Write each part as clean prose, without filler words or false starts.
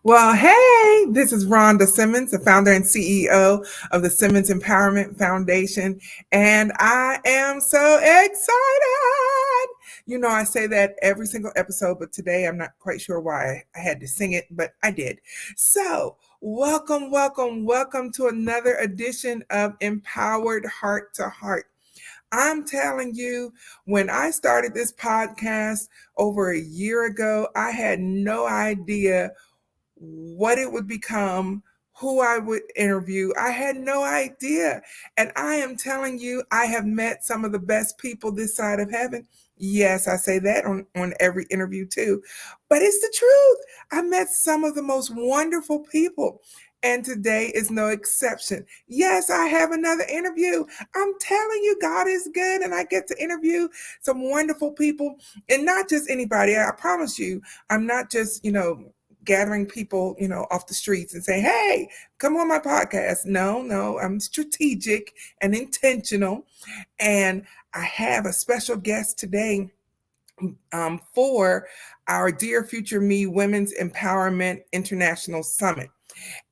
Well, hey, this is Rhonda Simmons, the founder and CEO of the Simmons Empowerment Foundation, and I am so excited. You know, I say that every single episode, but today I'm not quite sure why I had to sing it, but I did. So, welcome to another edition of Empowered Heart to Heart. I'm telling you, when I started this podcast over a year ago, I had no idea what it would become, who I would interview. I had no idea. And I am telling you, I have met some of the best people this side of heaven. Yes, I say that on every interview too. But it's the truth. I met some of the most wonderful people. And today is no exception. Yes, I have another interview. I'm telling you, God is good, and I get to interview some wonderful people, and not just anybody. I promise you, I'm not just, gathering people, off the streets and saying, hey, come on my podcast. No, I'm strategic and intentional. And I have a special guest today for our Dear Future Me Women's Empowerment International Summit.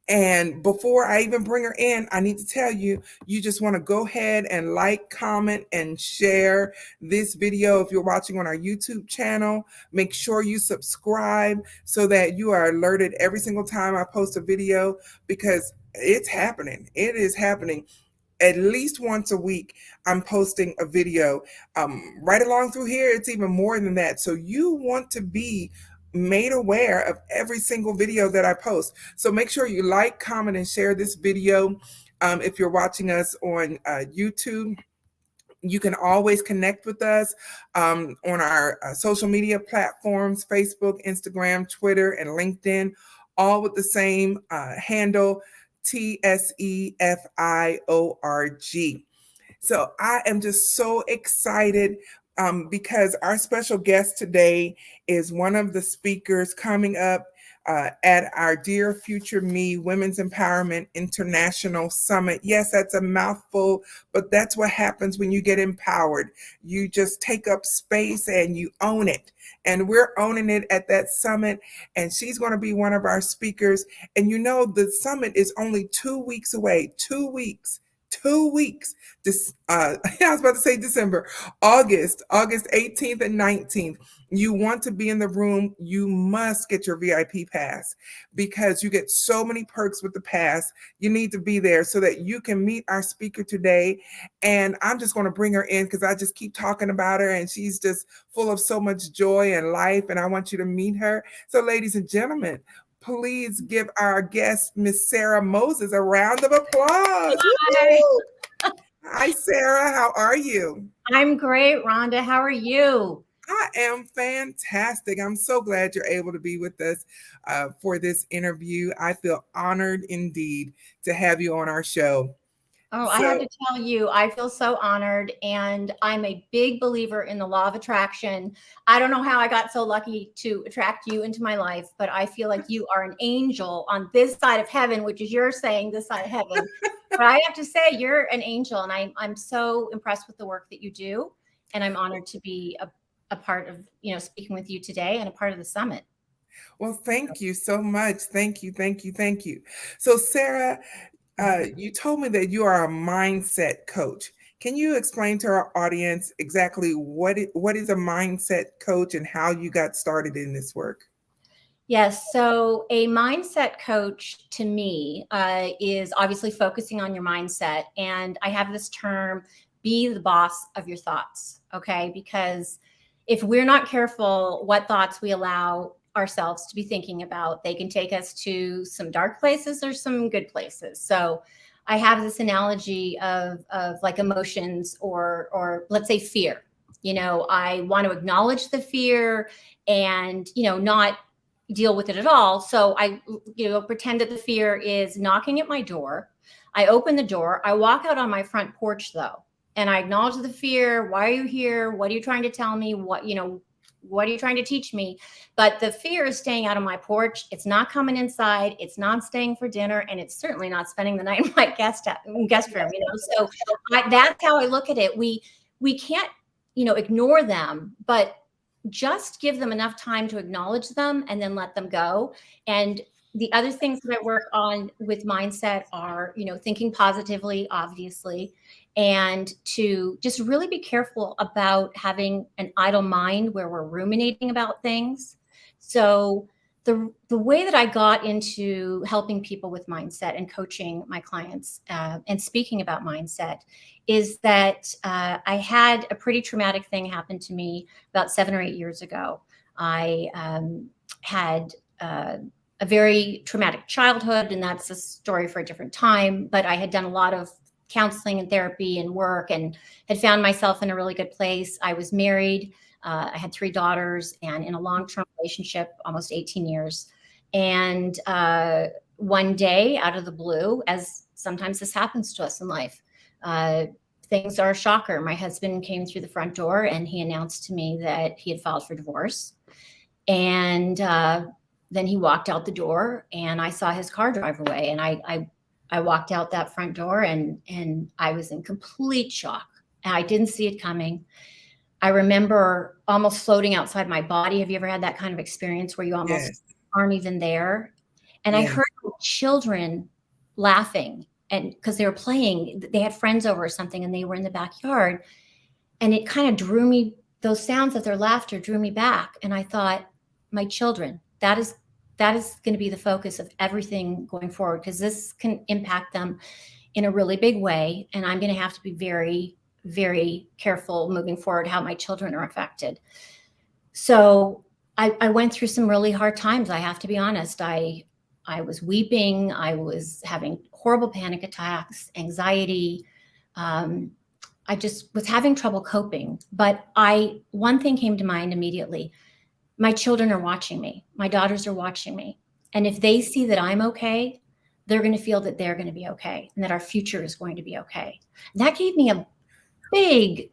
And before I even bring her in, I need to tell you, you just want to go ahead and like, comment, and share this video. If you're watching on our YouTube channel, make sure you subscribe so that you are alerted every single time I post a video, because it's happening. It is happening. At least once a week, I'm posting a video. Right along through here, it's even more than that. So you want to be made aware of every single video that I post. So make sure you like, comment, and share this video. If you're watching us on YouTube, you can always connect with us on our social media platforms: Facebook, Instagram, Twitter, and LinkedIn, all with the same handle, TSEFIORG. So I am just so excited because our special guest today is one of the speakers coming up at our Dear Future Me Women's Empowerment International Summit. Yes, that's a mouthful, but that's what happens when you get empowered. You just take up space and you own it. And we're owning it at that summit. And she's going to be one of our speakers. And the summit is only 2 weeks away. 2 weeks. 2 weeks. This I was about to say December, August 18th and 19th. You want to be in the room, you must get your VIP pass, because you get so many perks with the pass. You need to be there so that you can meet our speaker today. And I'm just going to bring her in because I just keep talking about her, and she's just full of so much joy and life, and I want you to meet her. So ladies and gentlemen, please give our guest, Miss Sara Moses, a round of applause. Hi. Hi, Sara. How are you? I'm great, Rhonda. How are you? I am fantastic. I'm so glad you're able to be with us for this interview. I feel honored indeed to have you on our show. Oh, I have to tell you, I feel so honored, and I'm a big believer in the law of attraction. I don't know how I got so lucky to attract you into my life, but I feel like you are an angel on this side of heaven, which is you're saying this side of heaven. But I have to say, you're an angel, and I'm so impressed with the work that you do, and I'm honored to be a part of, speaking with you today and a part of the summit. Well, thank you so much. Thank you. So, Sara, you told me that you are a mindset coach. Can you explain to our audience exactly what is a mindset coach and how you got started in this work? Yes. So a mindset coach to me is obviously focusing on your mindset. And I have this term, be the boss of your thoughts. Okay. Because if we're not careful what thoughts we allow ourselves to be thinking about, they can take us to some dark places or some good places. So I have this analogy of like emotions, or let's say fear. I want to acknowledge the fear and, not deal with it at all. So I, pretend that the fear is knocking at my door. I open the door. I walk out on my front porch though, and I acknowledge the fear. Why are you here? What are you trying to tell me? What are you trying to teach me? But the fear is staying out on my porch. It's not coming inside. It's not staying for dinner. And it's certainly not spending the night in my guest room, So that's how I look at it. We can't, ignore them, but just give them enough time to acknowledge them and then let them go. And the other things that I work on with mindset are, thinking positively, obviously, and to just really be careful about having an idle mind where we're ruminating about things. So the way that I got into helping people with mindset and coaching my clients and speaking about mindset is that I had a pretty traumatic thing happen to me about 7 or 8 years ago. I had a very traumatic childhood, and that's a story for a different time. But I had done a lot of counseling and therapy and work and had found myself in a really good place. I was married. I had 3 daughters and in a long-term relationship, almost 18 years. And one day, out of the blue, as sometimes this happens to us in life, things are a shocker. My husband came through the front door and he announced to me that he had filed for divorce. And then he walked out the door and I saw his car drive away. And I walked out that front door and I was in complete shock. And I didn't see it coming. I remember almost floating outside my body. Have you ever had that kind of experience where you almost Yes. aren't even there? And I Yes. heard children laughing, and because they were playing, they had friends over or something and they were in the backyard. And it kind of drew me, those sounds of their laughter drew me back. And I thought, my children, that is going to be the focus of everything going forward, because this can impact them in a really big way. And I'm going to have to be very, very careful moving forward how my children are affected. So I went through some really hard times. I have to be honest. I was weeping. I was having horrible panic attacks, anxiety. I just was having trouble coping. But one thing came to mind immediately. My children are watching me. My daughters are watching me. And if they see that I'm okay, they're going to feel that they're going to be okay and that our future is going to be okay. And that gave me big,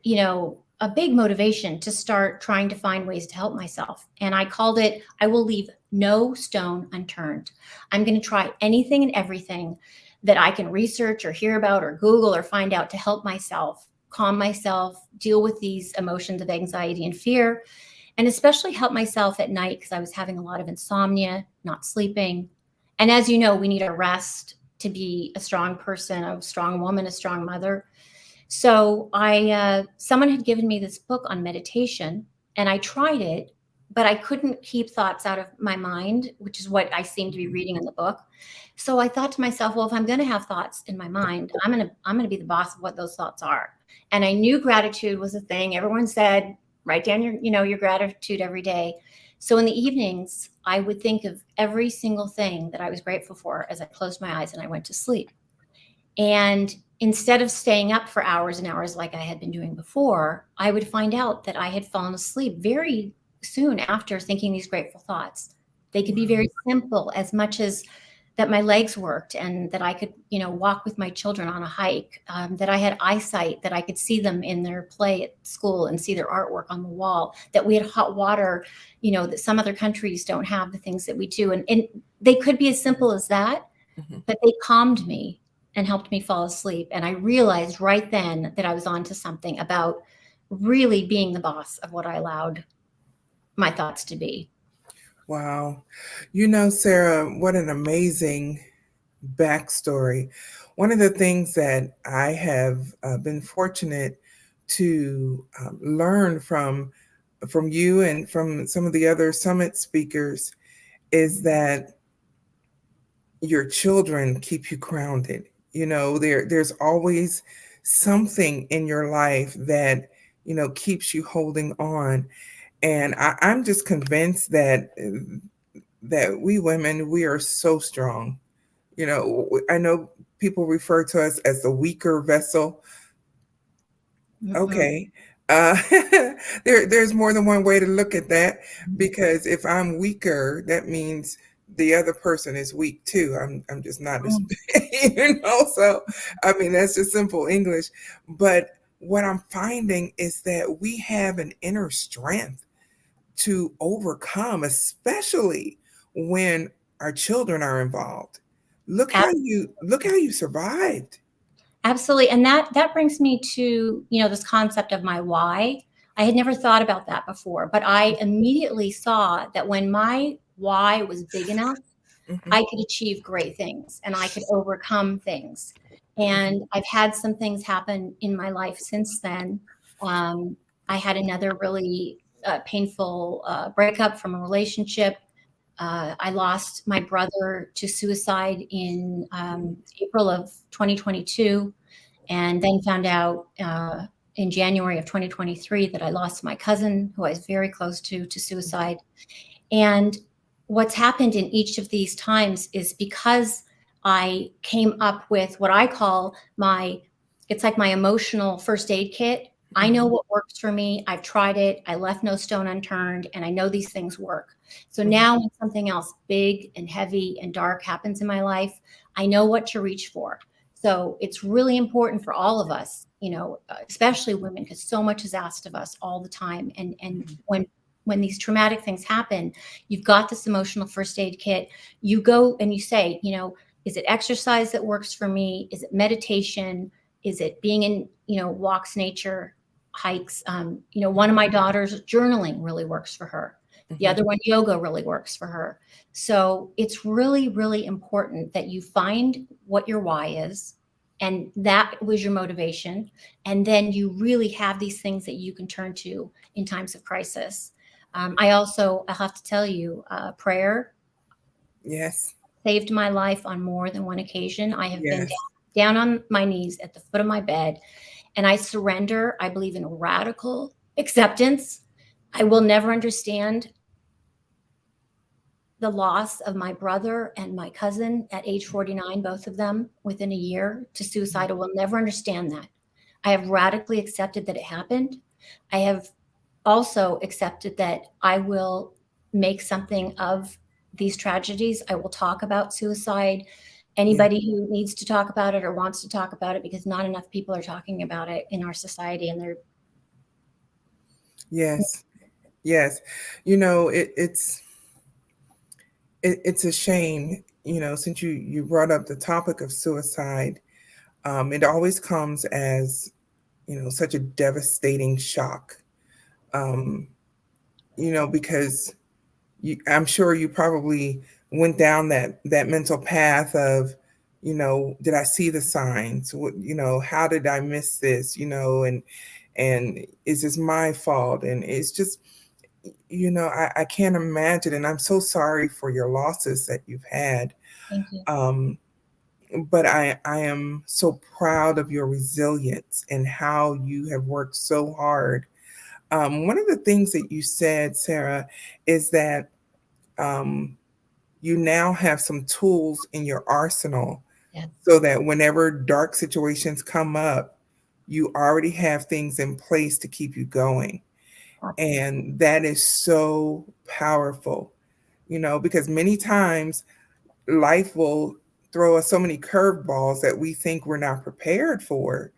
a big motivation to start trying to find ways to help myself. And I called it, I will leave no stone unturned. I'm going to try anything and everything that I can research or hear about or Google or find out to help myself, calm myself, deal with these emotions of anxiety and fear, and especially help myself at night because I was having a lot of insomnia, not sleeping. And as you know, we need a rest to be a strong person, a strong woman, a strong mother. So someone had given me this book on meditation, and I tried it, but I couldn't keep thoughts out of my mind, which is what I seem to be reading in the book. So I thought to myself, well, if I'm going to have thoughts in my mind, I'm going to be the boss of what those thoughts are. And I knew gratitude was a thing. Everyone said, write down your gratitude every day. So in the evenings, I would think of every single thing that I was grateful for as I closed my eyes and I went to sleep. And instead of staying up for hours and hours like I had been doing before, I would find out that I had fallen asleep very soon after thinking these grateful thoughts. They could be very simple, as much as that my legs worked and that I could, walk with my children on a hike, that I had eyesight, that I could see them in their play at school and see their artwork on the wall, that we had hot water, that some other countries don't have the things that we do. And they could be as simple as that, but they calmed me and helped me fall asleep. And I realized right then that I was onto something about really being the boss of what I allowed my thoughts to be. Wow. Sarah, what an amazing backstory. One of the things that I have been fortunate to learn from you and from some of the other summit speakers is that your children keep you grounded. There's always something in your life that keeps you holding on. And I'm just convinced that we women, we are so strong. I know people refer to us as the weaker vessel. Mm-mm. Okay. Uh, there's more than one way to look at that, because if I'm weaker, that means the other person is weak too. I'm just not as, so I mean, that's just simple English. But what I'm finding is that we have an inner strength to overcome, especially when our children are involved. Look how you survived. Absolutely. And that brings me to, this concept of my why. I had never thought about that before, but I immediately saw that when my why was big enough, Mhm. I could achieve great things and I could overcome things. And I've had some things happen in my life since then. Um, I had another really painful breakup from a relationship. I lost my brother to suicide in April of 2022, and then found out in January of 2023 that I lost my cousin, who I was very close to suicide. And what's happened in each of these times is because I came up with what I call it's like my emotional first aid kit. I know Mhm. what works for me. I've tried it. I left no stone unturned, and I know these things work. So Mhm. now when something else big and heavy and dark happens in my life, I know what to reach for. So it's really important for all of us, especially women, because so much is asked of us all the time. And when these traumatic things happen, you've got this emotional first aid kit. You go and you say, is it exercise that works for me? Is it meditation? Is it being in, walks, nature, hikes? One of my daughters, journaling really works for her. The Mhm. other one, yoga really works for her. So it's really, really important that you find what your why is. And that was your motivation. And then you really have these things that you can turn to in times of crisis. I have to tell you, prayer Yes. saved my life on more than one occasion. I have been Yes. down on my knees at the foot of my bed, and I surrender. I believe in radical acceptance. I will never understand the loss of my brother and my cousin at age 49, both of them within a year to suicide. I will never understand that. I have radically accepted that it happened. I have also accepted that I will make something of these tragedies. I will talk about suicide. Yeah. Anybody who needs to talk about it or wants to talk about it, because not enough people are talking about it in our society. And they're, Yes. Yes. It's a shame, since you brought up the topic of suicide. It always comes as, such a devastating shock. Um, because I'm sure you probably went down that mental path of, did I see the signs? How did I miss this? And is this my fault? And it's just, I can't imagine, and I'm so sorry for your losses that you've had. thank you. Um, but I am so proud of your resilience and how you have worked so hard. One of the things that you said, Sarah, is that um, you now have some tools in your arsenal Yeah, so that whenever dark situations come up, you already have things in place to keep you going. absolutely. And that is so powerful, because many times life will throw us so many curveballs that we think we're not prepared for.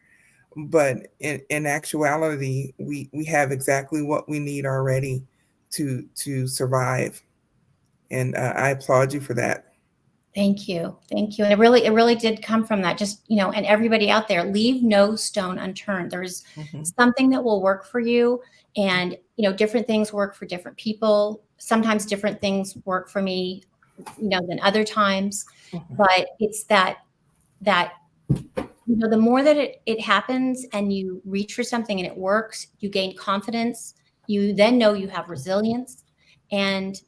But in actuality, we have exactly what we need already to survive. And I applaud you for that. Thank you. Thank you. And it really did come from that. Just, and everybody out there, leave no stone unturned. There's Mhm. something that will work for you. And, different things work for different people. Sometimes different things work for me, than other times. Mhm. But it's that, the more that it happens and you reach for something and it works, you gain confidence. You then know you have resilience. And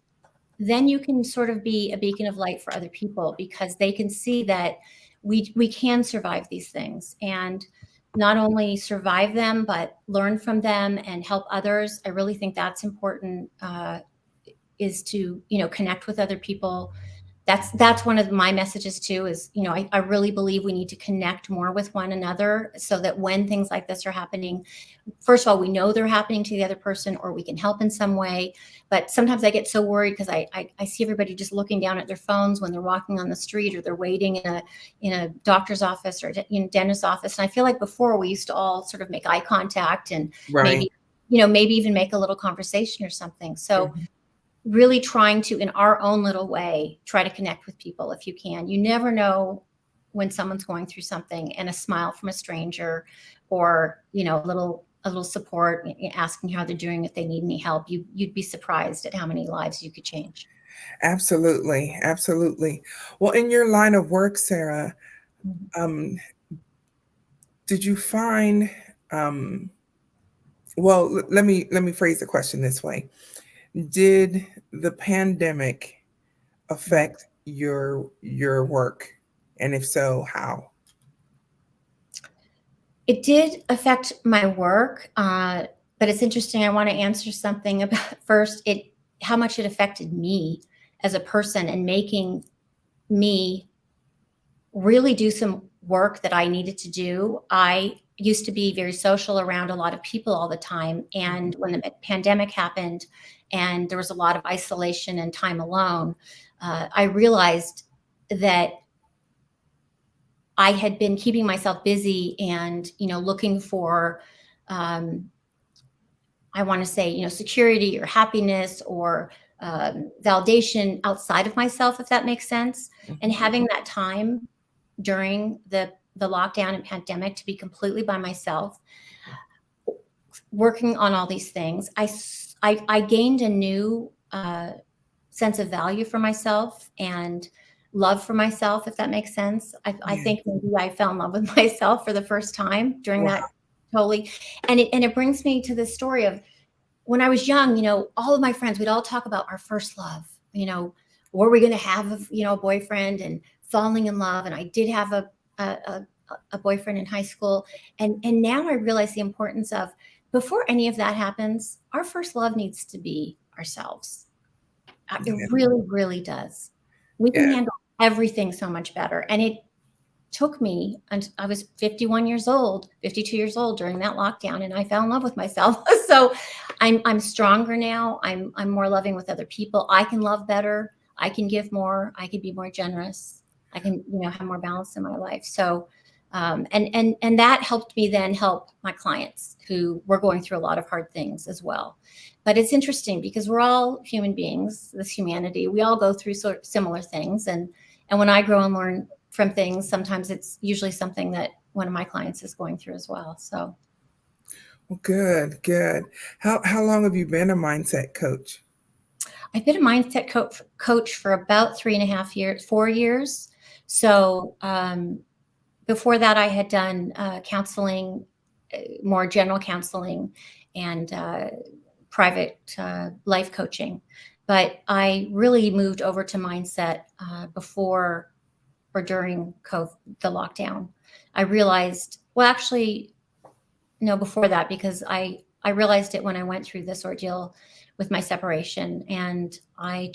then you can sort of be a beacon of light for other people, because they can see that we can survive these things, and not only survive them but learn from them and help others. I really think that's important, is to connect with other people. That's one of my messages too, is I really believe we need to connect more with one another, so that when things like this are happening, first of all, we know they're happening to the other person, or we can help in some way. But sometimes I get so worried because I see everybody just looking down at their phones when they're walking on the street, or they're waiting in a doctor's office or dentist's office. And I feel like before, we used to all sort of make eye contact and Right. maybe even make a little conversation or something. So Mhm. really trying to, in our own little way, try to connect with people if you can. You never know when someone's going through something, and a smile from a stranger, or a little support, asking how they're doing, if they need any help. You'd be surprised at how many lives you could change. Absolutely, absolutely. Well, in your line of work, Sarah, Mhm. um, did you find um, well, let me phrase the question this way. Did the pandemic Mhm. affect your work? And if so, how? It did affect my work, but it's interesting. I want to answer something about first it how much it affected me as a person and making me really do some work that I needed to do. I used to be very social around a lot of people all the time. And when the pandemic happened and there was a lot of isolation and time alone, I realized that I had been keeping myself busy and, looking for, um, I want to say, security or happiness or validation outside of myself, if that makes sense. And Mhm. having that time during the lockdown and pandemic to be completely by myself, working on all these things, I gained a new sense of value for myself and love for myself, if that makes sense. I Yeah. think maybe I fell in love with myself for the first time during Wow. that totally. And it brings me to this story of when I was young, all of my friends, we'd all talk about our first love, were we going to have a boyfriend and falling in love. And I did have a, a, a boyfriend in high school. And now I realize the importance of before any of that happens, our first love needs to be ourselves. It Yeah. really, really does. We can Yeah. handle everything so much better. And it took me and I was 51 years old, 52 years old during that lockdown, and I fell in love with myself. So I'm stronger now. I'm more loving with other people. I can love better. I can give more. I can be more generous. I can, have more balance in my life. So and that helped me then help my clients who were going through a lot of hard things as well. But it's interesting because we're all human beings, this humanity. We all go through sort of similar things. And when I grow and learn from things, sometimes it's usually something that one of my clients is going through as well. So Well, good, good. How long have you been a mindset coach? I've been a mindset coach for about 3.5 years, 4 years. So before that, I had done counseling, more general counseling and private life coaching. But I really moved over to mindset before or during COVID, the lockdown. I realized, well, actually, no, before that, because I realized it when I went through this ordeal with my separation, and I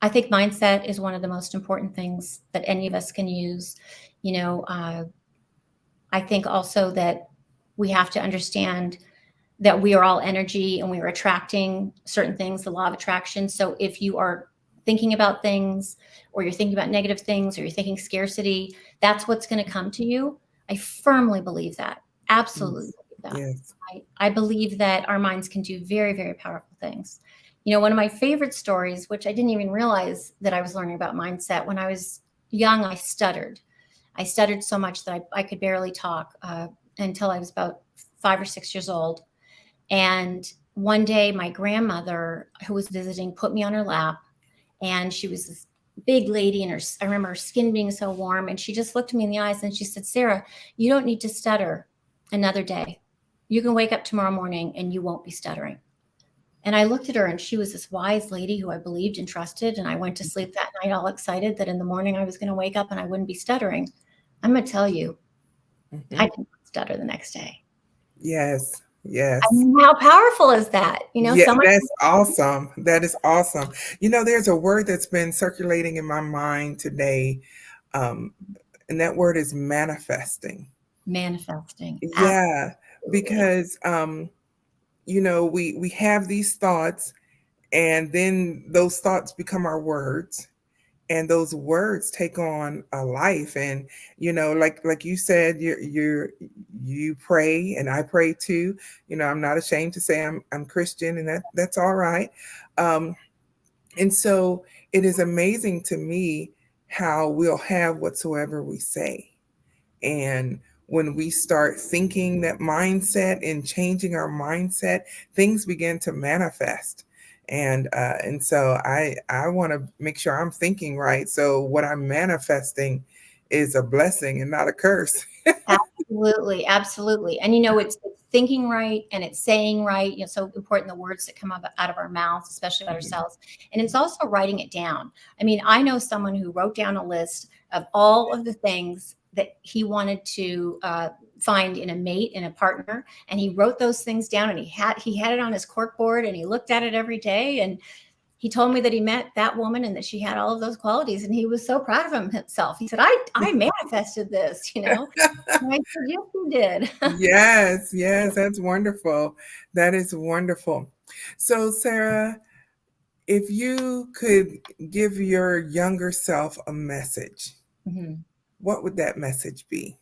think mindset is one of the most important things that any of us can use. You know, uh, I think also that we have to understand that we are all energy and we are attracting certain things, the law of attraction. So if you are thinking about things or you're thinking about negative things or you're thinking scarcity, that's what's going to come to you. I firmly believe that. Absolutely Yes. believe that. Yes. I believe that our minds can do very, very powerful things. One of my favorite stories, which I didn't even realize that I was learning about mindset when I was young, I stuttered. I stuttered so much that I could barely talk until I was about 5 or 6 years old. And one day, my grandmother, who was visiting, put me on her lap, and she was this big lady, and I remember her skin being so warm. And she just looked me in the eyes and she said, "Sarah, you don't need to stutter another day. You can wake up tomorrow morning and you won't be stuttering." And I looked at her, and she was this wise lady who I believed and trusted. And I went to sleep that night all excited that in the morning I was going to wake up and I wouldn't be stuttering. I'm going to tell you, I Mhm. didn't stutter the next day. Yes. I Yes. mean, how powerful is that? Yeah, Someone. that's awesome. That is awesome. There's a word that's been circulating in my mind today, um, and that word is manifesting. Manifesting. Yeah, Absolutely. because we have these thoughts, and then those thoughts become our words, and those words take on a life. And like you said, you pray, and I pray too. I'm not ashamed to say I'm Christian, and that's all right. Um, and so it is amazing to me how we'll have whatsoever we say. And when we start thinking that mindset and changing our mindset, things begin to manifest. And so I want to make sure I'm thinking right. So what I'm manifesting is a blessing and not a curse. Absolutely, absolutely. And it's thinking right and it's saying right. So important the words that come out of our mouths, especially about Mhm. ourselves. And it's also writing it down. I mean, I know someone who wrote down a list of all of the things that he wanted to find in a mate, in a partner, and he wrote those things down, and he had it on his cork board, and he looked at it every day, and he told me that he met that woman and that she had all of those qualities, and he was so proud of himself. He said, I manifested this. And I said, yes, you did. Yes, yes, that's wonderful. That is wonderful. So, Sarah, if you could give your younger self a message, Mhm. what would that message be?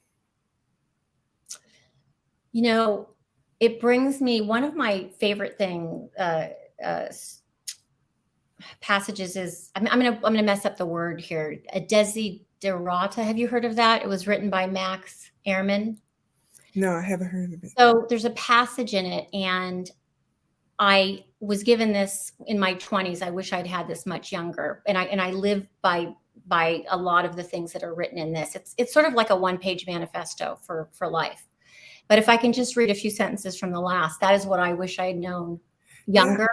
You know, it brings me one of my favorite uh, passages is I'm gonna mess up the word here. A desiderata. Have you heard of that? It was written by Max Ehrman. No, I haven't heard of it. So there's a passage in it, and I was given this in my 20s. I wish I'd had this much younger. And I live by a lot of the things that are written in this. It's sort of like a one-page manifesto for life. But if I can just read a few sentences from the last, that is what I wish I had known Yeah. younger.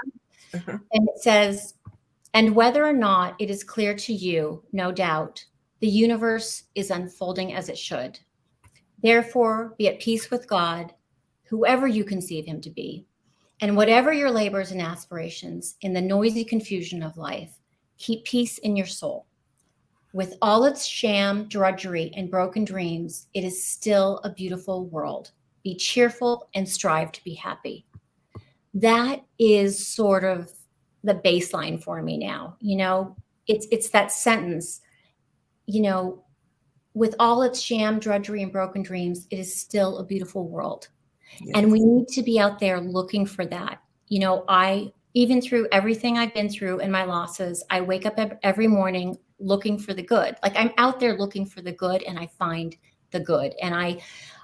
Uh-huh. And it says, and whether or not it is clear to you, no doubt, the universe is unfolding as it should. Therefore, be at peace with God, whoever you conceive him to be. And whatever your labors and aspirations in the noisy confusion of life, keep peace in your soul. With all its sham, drudgery, and broken dreams, it is still a beautiful world. Be cheerful and strive to be happy. That is sort of the baseline for me now. It's that sentence, you know, with all its sham, drudgery, and broken dreams, it is still a beautiful world. And we Yes. need to be out there looking for that. I, even through everything I've been through and my losses, I wake up every morning looking for the good. Like I'm out there looking for the good, and I find the good. And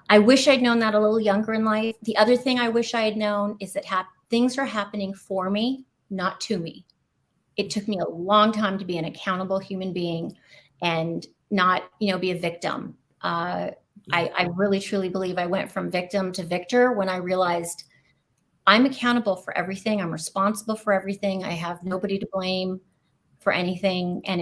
I wish I'd known that a little younger in life. The other thing I wish I had known is that things are happening for me, not to me. It took me a long time to be an accountable human being and not, be a victim. Yeah. I really truly believe I went from victim to victor when I realized I'm accountable for everything. I'm responsible for everything. I have nobody to blame for anything. And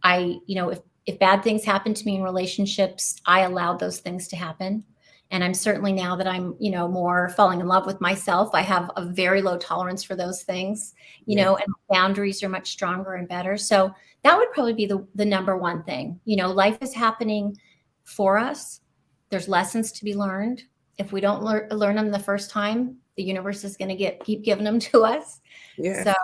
if bad things happen to me in relationships, I allowed those things to happen. And I'm certainly, now that I'm, more falling in love with myself, I have a very low tolerance for those things, Yes. and boundaries are much stronger and better. So that would probably be the number one thing. Life is happening for us. There's lessons to be learned. If we don't learn them the first time, the universe is going to keep giving them to us. So Yes.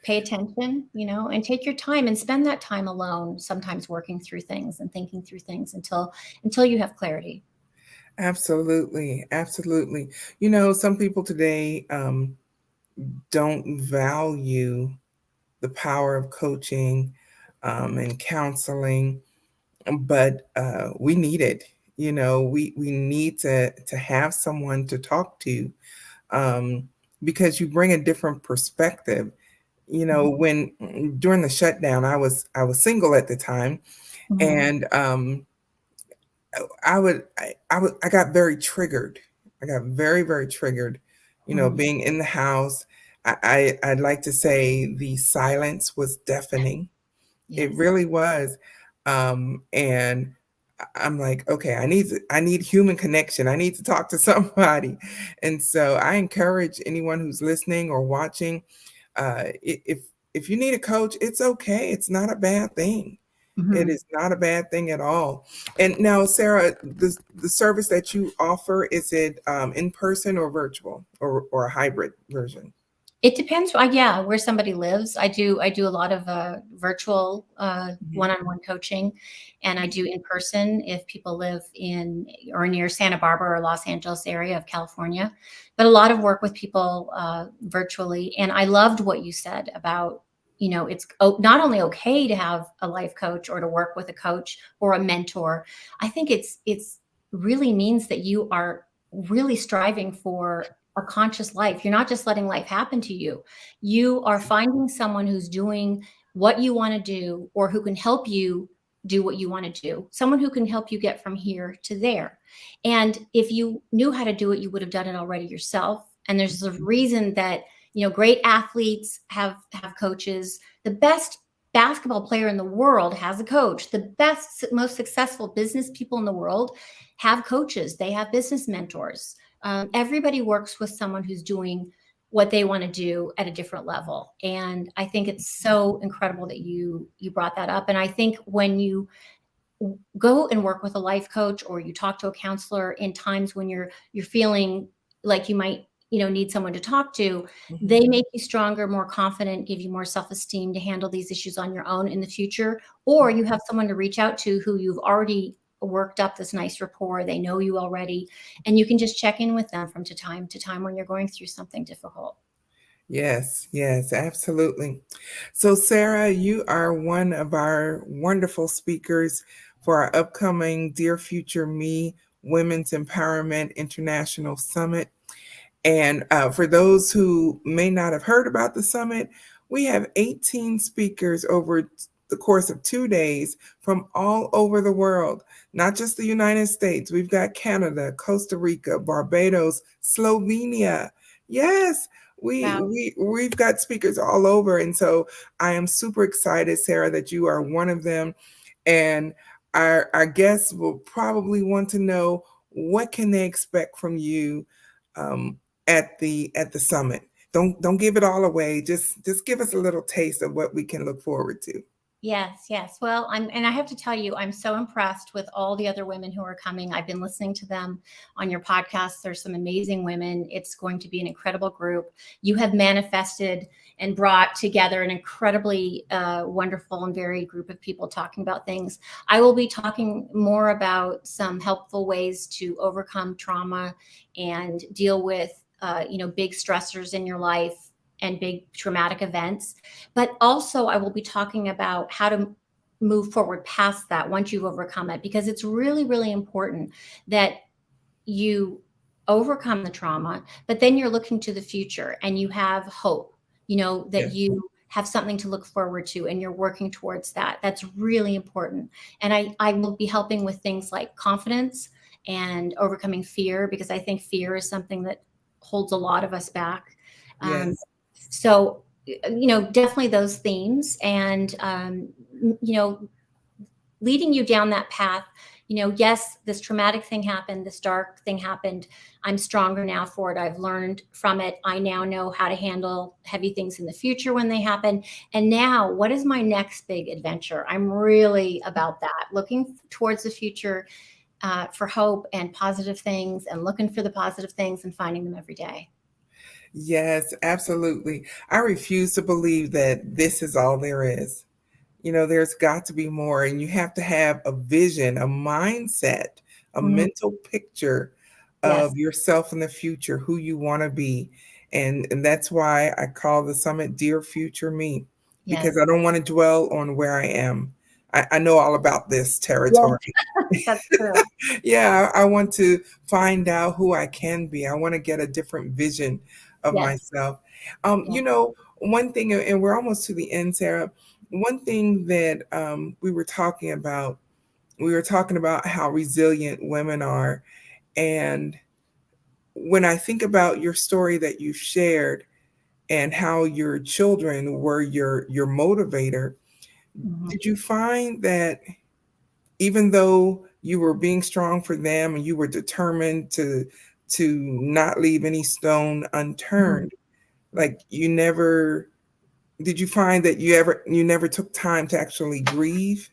pay attention, and take your time and spend that time alone, sometimes working through things and thinking through things until you have clarity. Absolutely. Absolutely. Some people today don't value the power of coaching and counseling, but we need it. We need to have someone to talk to, um, because you bring a different perspective. When during the shutdown, I was single at the time, Mhm. and I got very triggered. I got very, very triggered. Mhm. Being in the house, I'd like to say the silence was deafening. It Yes. really was. And I'm like, okay, I need human connection. I need to talk to somebody. And so I encourage anyone who's listening or watching, if you need a coach, it's okay. It's not a bad thing. It Mhm. is not a bad thing at all. And now, Sarah, the service that you offer, is it in person or virtual, or a hybrid version? It depends, yeah, where somebody lives. I do a lot of virtual Mhm. one-on-one coaching, and I do in person if people live in or near Santa Barbara or Los Angeles area of California. But a lot of work with people virtually. And I loved what you said about, it's not only okay to have a life coach or to work with a coach or a mentor. I think it's really means that you are really striving for a conscious life. You're not just letting life happen to you. You are finding someone who's doing what you want to do or who can help you do what you want to do. Someone who can help you get from here to there. And if you knew how to do it, you would have done it already yourself. And there's a reason that, great athletes have coaches. The best basketball player in the world has a coach. The best, most successful business people in the world have coaches. They have business mentors. Everybody works with someone who's doing what they want to do at a different level. And I think it's so incredible that you brought that up. And I think when you go and work with a life coach or you talk to a counselor in times when you're feeling like you might need someone to talk to, they make you stronger, more confident, give you more self-esteem to handle these issues on your own in the future. Or you have someone to reach out to who you've already worked up this nice rapport, they know you already, and you can just check in with them from time to time when you're going through something difficult. Yes, yes, absolutely. So, Sarah, you are one of our wonderful speakers for our upcoming Dear Future Me Women's Empowerment International Summit. And for those who may not have heard about the summit, we have 18 speakers over the course of 2 days from all over the world, not just the United States. We've got Canada, Costa Rica, Barbados, Slovenia. Yes, Wow. we've got speakers all over. And so I am super excited, Sarah, that you are one of them. And our guests will probably want to know, what can they expect from you um, at the summit? Don't give it all away. Just give us a little taste of what we can look forward to. Yes, yes. Well, and I have to tell you, I'm so impressed with all the other women who are coming. I've been listening to them on your podcast. There's some amazing women. It's going to be an incredible group. You have manifested and brought together an incredibly wonderful and varied group of people talking about things. I will be talking more about some helpful ways to overcome trauma and deal with, big stressors in your life and big traumatic events. But also, I will be talking about how to move forward past that once you've overcome it, because it's really, really important that you overcome the trauma, but then you're looking to the future and you have hope, that Yes. you have something to look forward to and you're working towards that. That's really important. And I will be helping with things like confidence and overcoming fear, because I think fear is something that holds a lot of us back. Um, Yes. so, definitely those themes, and, leading you down that path. Yes, this traumatic thing happened, this dark thing happened. I'm stronger now for it. I've learned from it. I now know how to handle heavy things in the future when they happen. And now, what is my next big adventure? I'm really about that, looking towards the future for hope and positive things, and looking for the positive things and finding them every day. Yes, absolutely. I refuse to believe that this is all there is. There's got to be more, and you have to have a vision, a mindset, a Mhm. mental picture Yes, of yourself in the future, who you want to be. And that's why I call the summit Dear Future Me, because I yes, don't want to dwell on where I am. I know all about this yes, territory. that's true. Yeah, I want to find out who I can be. I want to get a different vision of Yes, myself. yes. One thing, and we're almost to the end, Sarah. One thing that we were talking about how resilient women are. And when I think about your story that you shared and how your children were your motivator, Mhm. did you find that even though you were being strong for them and you were determined to not leave any stone Mhm. unturned, like you never did you find that you never took time to actually grieve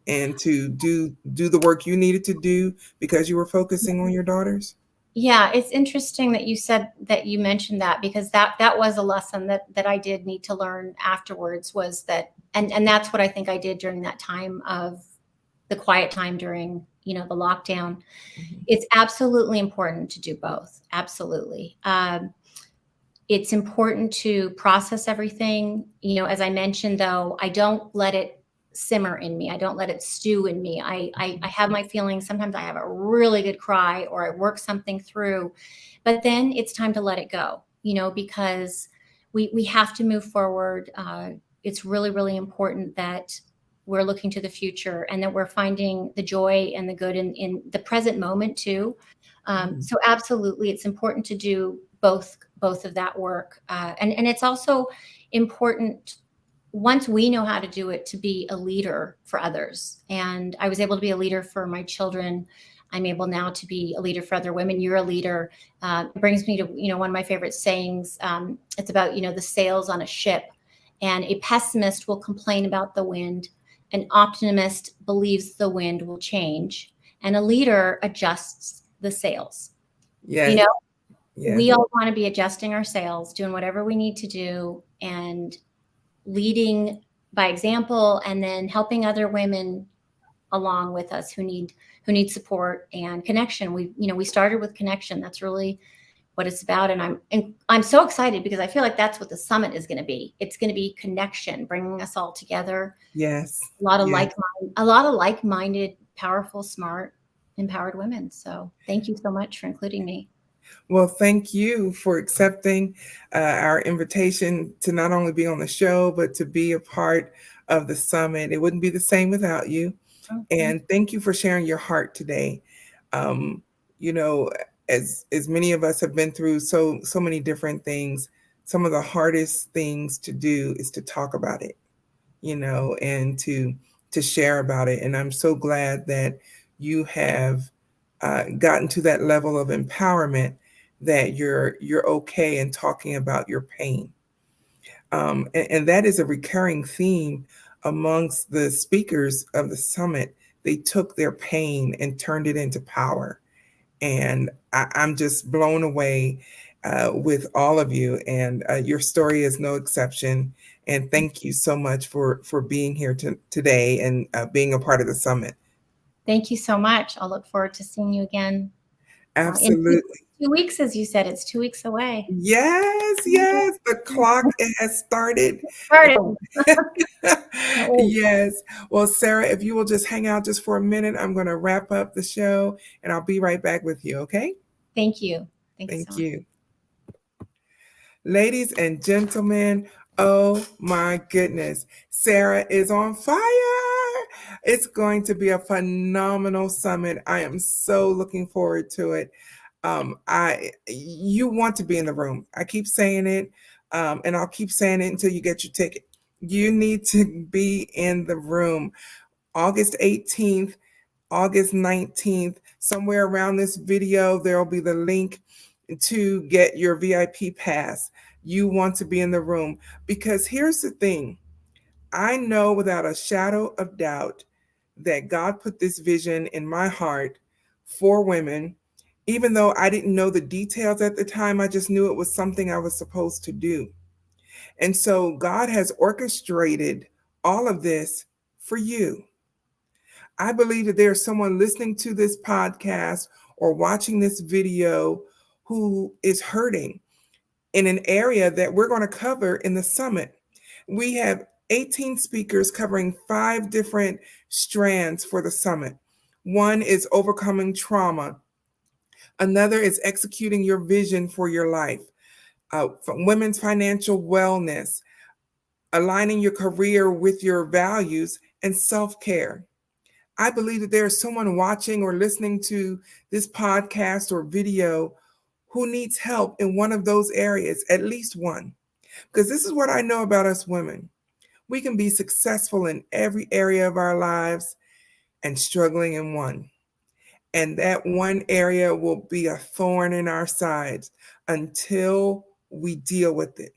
and to do the work you needed to do because you were focusing on your daughters? Yeah, it's interesting that you mentioned that, because that was a lesson that I did need to learn afterwards, was that, and that's what I think I did during that time of the quiet time during, the lockdown. Mhm. It's absolutely important to do both. Absolutely. It's important to process everything. As I mentioned, though, I don't let it simmer in me. I don't let it stew in me. I have my feelings. Sometimes I have a really good cry or I work something through, but then it's time to let it go, because we have to move forward. It's really, really important that we're looking to the future and that we're finding the joy and the good in the present moment too. So absolutely, it's important to do both of that work, and it's also important once we know how to do it to be a leader for others. And I was able to be a leader for my children. I'm able now to be a leader for other women. You're a leader. It brings me to one of my favorite sayings. It's about the sails on a ship, and a pessimist will complain about the wind. An optimist believes the wind will change, and a leader adjusts the sails. Yes. Yes. We all want to be adjusting our sails, doing whatever we need to do, and leading by example, and then helping other women along with us who need support and connection. We started with connection. That's really what it's about, and I'm so excited because I feel like that's what the summit is going to be. It's going to be connection, bringing us all together. Yes. A lot of like-minded, powerful, smart, empowered women. So thank you so much for including me. Well, thank you for accepting our invitation to not only be on the show, but to be a part of the summit. It wouldn't be the same without you. And thank you for sharing your heart today. Um, you know, as many of us have been through so many different things, some of the hardest things to do is to talk about it, and to share about it. And I'm so glad that you have gotten to that level of empowerment that you're okay in talking about your pain. And that is a recurring theme amongst the speakers of the summit. They took their pain and turned it into power. And I'm just blown away with all of you. And your story is no exception. And thank you so much for being here today and being a part of the summit. Thank you so much. I'll look forward to seeing you again. In Absolutely. 2 weeks, as you said. It's 2 weeks away. Yes, the clock has started. Yes. Well, Sara, if you will just hang out just for a minute, I'm going to wrap up the show and I'll be right back with you, okay? Thank you. Thank you. Ladies and gentlemen, oh my goodness, Sara is on fire. It's going to be a phenomenal summit. I am so looking forward to it. You want to be in the room. I keep saying it, and I'll keep saying it until you get your ticket. You need to be in the room. August 18th, August 19th, somewhere around this video, there will be the link to get your VIP pass. You want to be in the room because here's the thing. I know without a shadow of doubt that God put this vision in my heart for women. Even though I didn't know the details at the time, I just knew it was something I was supposed to do. And so God has orchestrated all of this for you. I believe that there's someone listening to this podcast or watching this video who is hurting in an area that we're going to cover in the summit. We have 18 speakers covering 5 different strands for the summit. One is overcoming trauma. Another is executing your vision for your life. Women's financial wellness, aligning your career with your values, and self-care. I believe that there's someone watching or listening to this podcast or video who needs help in one of those areas, at least one. Because this is what I know about us women. We can be successful in every area of our lives and struggling in one. And that one area will be a thorn in our sides until we deal with it.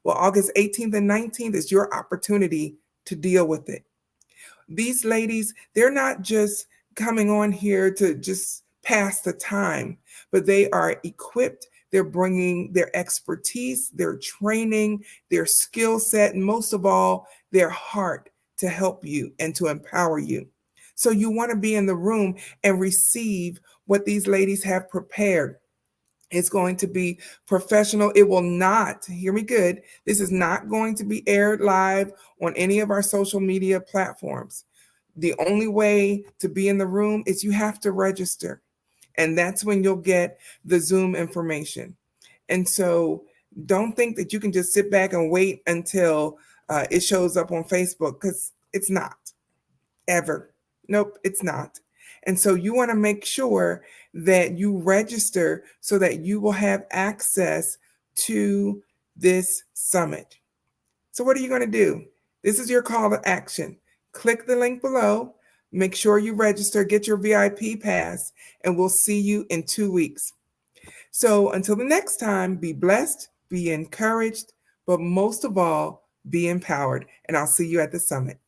Well, August 18th and 19th is your opportunity to deal with it. These ladies, they're not just coming on here to just pass the time, but they are equipped. They're bringing their expertise, their training, their skill set, and most of all, their heart to help you and to empower you. So you want to be in the room and receive what these ladies have prepared. It's going to be professional. It will not, hear me good, this is not going to be aired live on any of our social media platforms. The only way to be in the room is you have to register, and that's when you'll get the Zoom information. And so don't think that you can just sit back and wait until it shows up on Facebook, because it's not ever. Nope, it's not. And so you want to make sure that you register so that you will have access to this summit. So, what are you going to do? This is your call to action. Click the link below, make sure you register, get your VIP pass, and we'll see you in 2 weeks. So, until the next time, be blessed, be encouraged, but most of all, be empowered. And I'll see you at the summit.